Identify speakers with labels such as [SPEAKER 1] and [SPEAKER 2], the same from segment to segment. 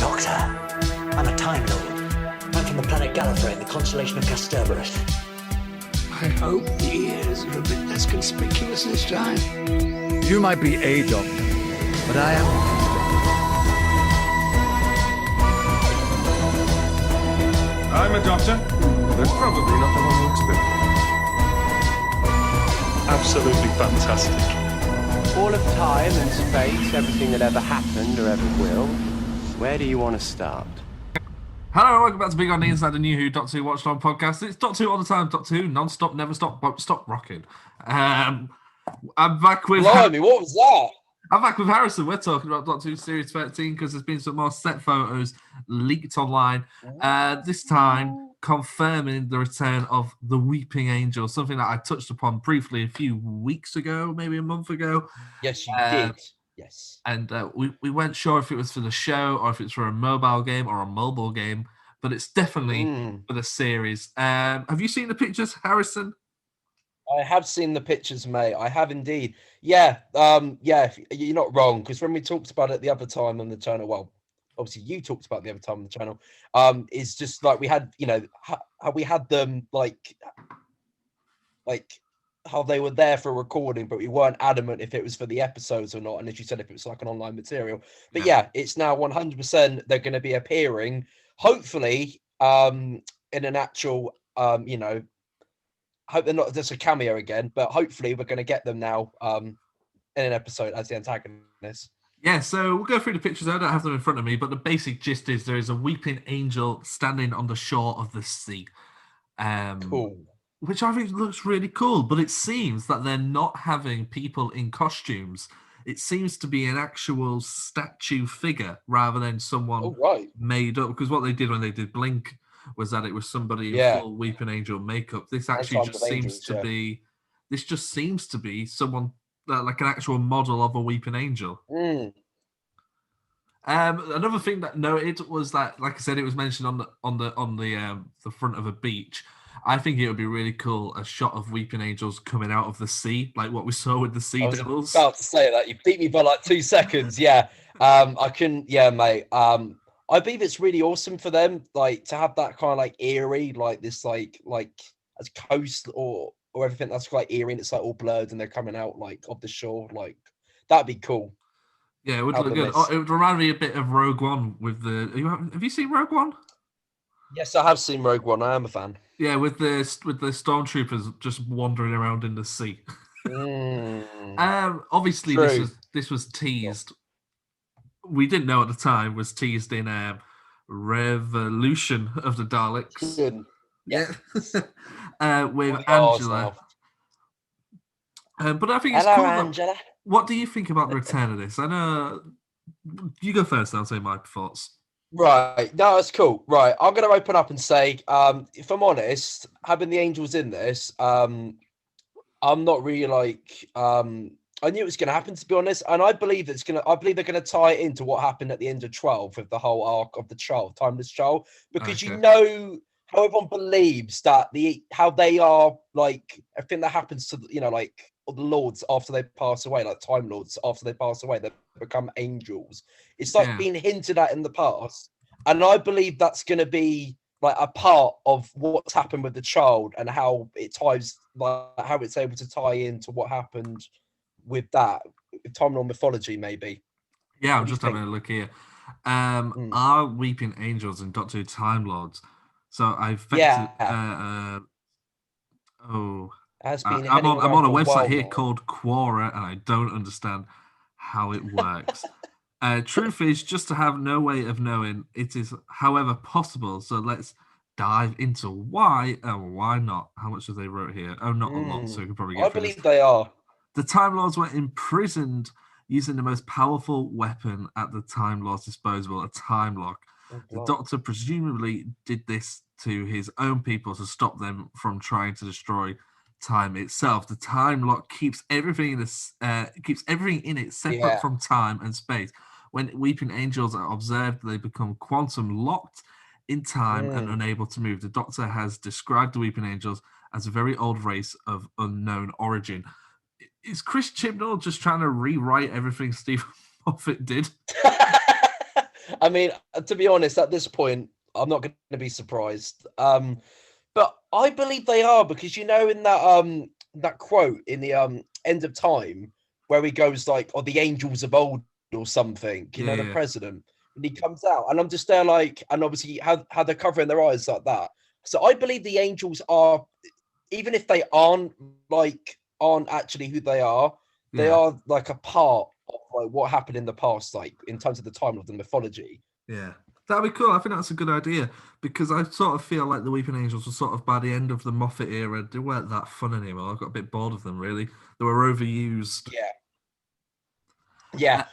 [SPEAKER 1] Doctor, I'm a Time Lord. I'm from the planet Gallifrey in the constellation of Kasterborous.
[SPEAKER 2] I hope the ears are a bit less conspicuous this time.
[SPEAKER 3] You might be a doctor, but I am
[SPEAKER 4] I'm a doctor, but probably not the one you expect.
[SPEAKER 5] Absolutely fantastic.
[SPEAKER 6] All of time and space, everything that ever happened or ever will. Where do you want to start?
[SPEAKER 7] Hello and welcome back to Big on the Inside, the New Who Doctor Who Watched On podcast. It's Doctor Who all the time, Doctor Who, non-stop, never stop, won't stop rocking. I'm back with...
[SPEAKER 8] Blimey, what was that?
[SPEAKER 7] I'm back with Harrison. We're talking about Doctor Who Series 13 because there's been some more set photos leaked online. This time, confirming the return of the Weeping Angel, something that I touched upon briefly a few weeks ago, maybe a month ago.
[SPEAKER 8] Yes, you did. Yes.
[SPEAKER 7] And we weren't sure if it was for the show or if it's for a mobile game or a mobile game, but it's definitely for the series. Have you seen the pictures, Harrison?
[SPEAKER 8] I have seen the pictures, mate. I have indeed. Yeah, you're not wrong, because when we talked about it the other time on the channel, well, obviously you talked about it the other time on the channel, it's just like we had, you know, how we had them like how they were there for recording, but we weren't adamant if it was for the episodes or not. And as you said, if it was like an online material, but yeah, it's now 100% they're going to be appearing, hopefully, in an actual, you know, I hope they're not just a cameo again, but hopefully we're going to get them now in an episode as the antagonist.
[SPEAKER 7] Yeah, so we'll go through the pictures. I don't have them in front of me, but the basic gist is there is a weeping angel standing on the shore of the sea.
[SPEAKER 8] Cool.
[SPEAKER 7] Which I think looks really cool, but it seems that they're not having people in costumes. It seems to be an actual statue figure rather than someone made up. Because what they did when they did Blink was that it was somebody in full Weeping Angel makeup. This actually just seems to be... This just seems to be someone, like an actual model of a Weeping Angel. Another thing that noted was that, like I said, it was mentioned on the front of a beach. I think it would be really cool, a shot of Weeping Angels coming out of the sea, like what we saw with the Sea Devils.
[SPEAKER 8] I was about to say that. You beat me by like 2 seconds. Yeah. Mate. I believe it's really awesome for them, like, to have that kind of like eerie, like this, like as coast or everything that's quite eerie and it's like all blurred and they're coming out like off the shore. Like, that'd be cool.
[SPEAKER 7] Yeah, it would look good. It would remind me a bit of Rogue One with the... Have you seen Rogue One?
[SPEAKER 8] Yes, I have seen Rogue One. I am a fan.
[SPEAKER 7] Yeah, with the stormtroopers just wandering around in the sea. Obviously, this was teased. We didn't know at the time. Was teased in Revolution of the Daleks.
[SPEAKER 8] Good.
[SPEAKER 7] Yeah, with Angela. But I think it's cool.
[SPEAKER 8] Angela.
[SPEAKER 7] What do you think about the return of this? I know you go first. I'll say my thoughts.
[SPEAKER 8] Right, no, that's cool. Right, I'm going to open up and say, if I'm honest, having the Angels in this, I'm not really like, I knew it was going to happen, to be honest, and I believe they're going to tie it into what happened at the end of 12 with the whole arc of the child, Timeless Child, because you know how everyone believes that how they are, like, everything that happens to, you know, like, the lords after they pass away, like Time Lords after they pass away, they become angels. It's like being hinted at in the past, and I believe that's going to be like a part of what's happened with the child and how it ties, like how it's able to tie into what happened with that Time Lord mythology, maybe.
[SPEAKER 7] Yeah, I'm just having a look here. Are Weeping Angels and Doctor Who Time Lords? So I'm on a website here called Quora, and I don't understand how it works. Truth is, just to have no way of knowing, it is, however, possible. So let's dive into why and why not. How much have they wrote here? Oh, not a lot, so we can probably get
[SPEAKER 8] I believe they are.
[SPEAKER 7] The Time Lords were imprisoned using the most powerful weapon at the Time Lord's disposal, a time lock. The Doctor presumably did this to his own people to stop them from trying to destroy time itself. The time lock keeps everything in it separate from time and space. When Weeping Angels are observed, they become quantum locked in time and unable to move. The Doctor has described the Weeping Angels as a very old race of unknown origin. Is Chris Chibnall just trying to rewrite everything Stephen Moffat did?
[SPEAKER 8] I mean, to be honest, at this point, I'm not going to be surprised. But I believe they are because in that quote in the end of time where he goes like, "Oh, the angels of old" or something. The president, and he comes out, and I'm just there like, and obviously how they're covering their eyes like that. So I believe the angels are, even if they aren't actually who they are. They are like a part of like what happened in the past, like in terms of the time of the mythology.
[SPEAKER 7] Yeah. That'd be cool. I think that's a good idea because I sort of feel like the Weeping Angels were sort of by the end of the Moffat era, they weren't that fun anymore. I got a bit bored of them, really. They were overused.
[SPEAKER 8] Yeah.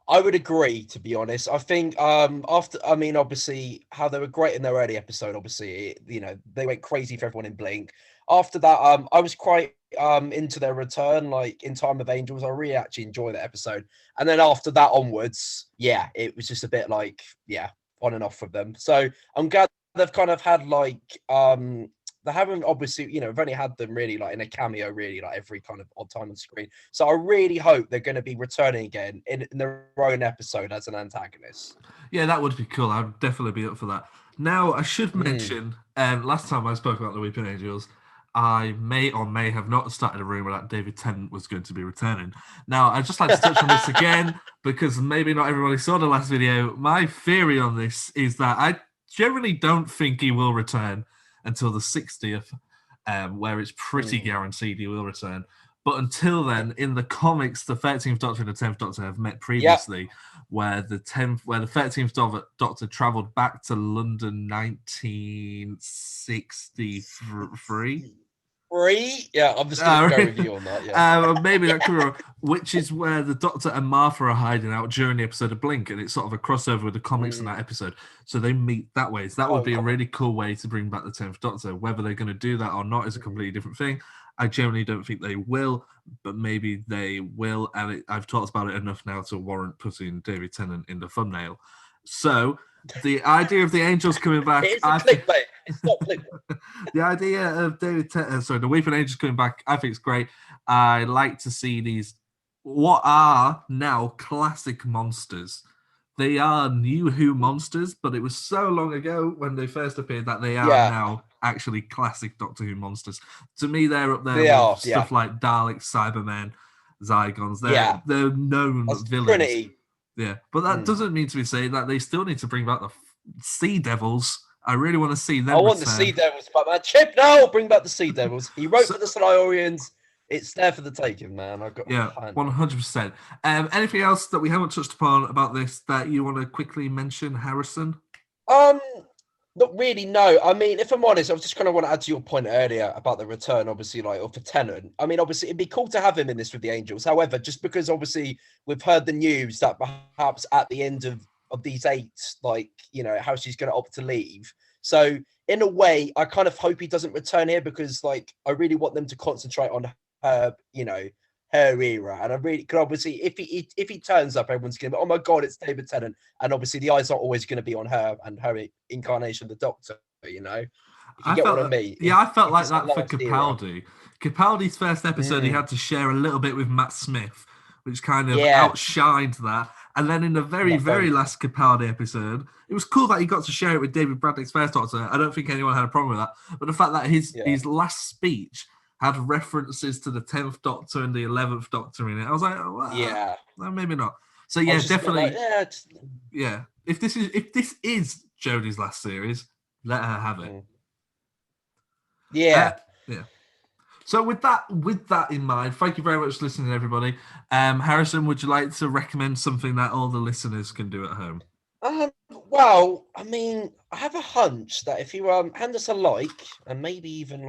[SPEAKER 8] I would agree, to be honest. I think obviously how they were great in their early episode, obviously, they went crazy for everyone in Blink. After that, I was quite into their return, like in Time of Angels. I really actually enjoyed that episode. And then after that onwards, it was just a bit like, on and off with them. So I'm glad they've kind of had like they haven't obviously, we've only had them really like in a cameo, really like every kind of odd time on screen. So I really hope they're going to be returning again in their own episode as an antagonist.
[SPEAKER 7] Yeah, that would be cool. I'd definitely be up for that. Now, I should mention, last time I spoke about the Weeping Angels, I may or may have not started a rumor that David Tennant was going to be returning. Now, I'd just like to touch on this again because maybe not everybody saw the last video. My theory on this is that I generally don't think he will return until the 60th, where it's pretty guaranteed he will return. But until then, in the comics, the 13th Doctor and the 10th Doctor have met previously, where the 13th Doctor travelled back to London 1963.
[SPEAKER 8] Yeah, I'm just going to go with you on that. Yeah,
[SPEAKER 7] maybe that could be wrong. Which is where the Doctor and Martha are hiding out during the episode of Blink, and it's sort of a crossover with the comics in that episode. So they meet that way. So that would be a really cool way to bring back the 10th Doctor. Whether they're going to do that or not is a completely different thing. I generally don't think they will, but maybe they will. And I've talked about it enough now to warrant putting David Tennant in the thumbnail. So the idea of the angels coming back.
[SPEAKER 8] It's clickbait. It's not clickbait.
[SPEAKER 7] The idea of the Weeping Angels coming back, I think it's great. I like to see these, what are now classic monsters. They are New Who monsters, but it was so long ago when they first appeared that they are now actually classic Doctor Who monsters. To me, they're up there with stuff like Daleks, Cybermen, Zygons. They're known villains. Trinity. Yeah, but that doesn't mean to be saying that they still need to bring back the Sea Devils. I really want to see them.
[SPEAKER 8] I want the Sea Devils, but man, Chip, no, bring back the Sea Devils. He wrote for the Silurians. It's there for the taking, man.
[SPEAKER 7] 100%. Anything else that we haven't touched upon about this that you want to quickly mention, Harrison?
[SPEAKER 8] Not really, no. I mean, if I'm honest, I was just kind of want to add to your point earlier about the return, obviously, or for Tennant. I mean, obviously, it'd be cool to have him in this with the Angels. However, just because obviously we've heard the news that perhaps at the end of these 8, how she's going to opt to leave. So in a way, I kind of hope he doesn't return here because, I really want them to concentrate on her, her era. And I really could obviously, if he turns up, everyone's going to be, oh my God, it's David Tennant. And obviously the eyes are always going to be on her and her incarnation of the Doctor, If you get what I mean.
[SPEAKER 7] Yeah, I felt like that for Capaldi. Capaldi's first episode, he had to share a little bit with Matt Smith, which kind of outshined that. And then in the very last Capaldi episode, it was cool that he got to share it with David Bradley's first Doctor. I don't think anyone had a problem with that. But the fact that his last speech had references to the 10th Doctor and the 11th Doctor in it, I was like, well, maybe not. So yeah, definitely. If this is Jodie's last series, let her have it.
[SPEAKER 8] Yeah.
[SPEAKER 7] So with that in mind, thank you very much for listening, everybody. Harrison, would you like to recommend something that all the listeners can do at home?
[SPEAKER 8] Well, I mean, I have a hunch that if you hand us a like and maybe even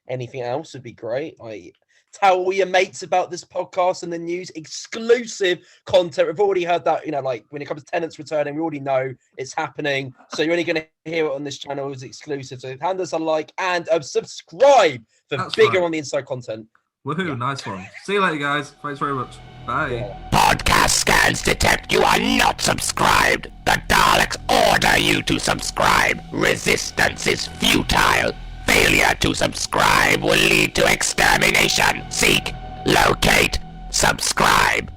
[SPEAKER 8] anything else would be great. Tell all your mates about this podcast and the news, exclusive content. We've already heard that, when it comes to Tennant's returning, we already know it's happening. So you're only going to hear it on this channel as exclusive. So hand us a like and subscribe for bigger on the inside content.
[SPEAKER 7] Woohoo, nice one. See you later, guys. Thanks very much. Bye.
[SPEAKER 9] Podcast scans detect you are not subscribed. The Daleks order you to subscribe. Resistance is futile. Failure to subscribe will lead to extermination. Seek, locate, subscribe.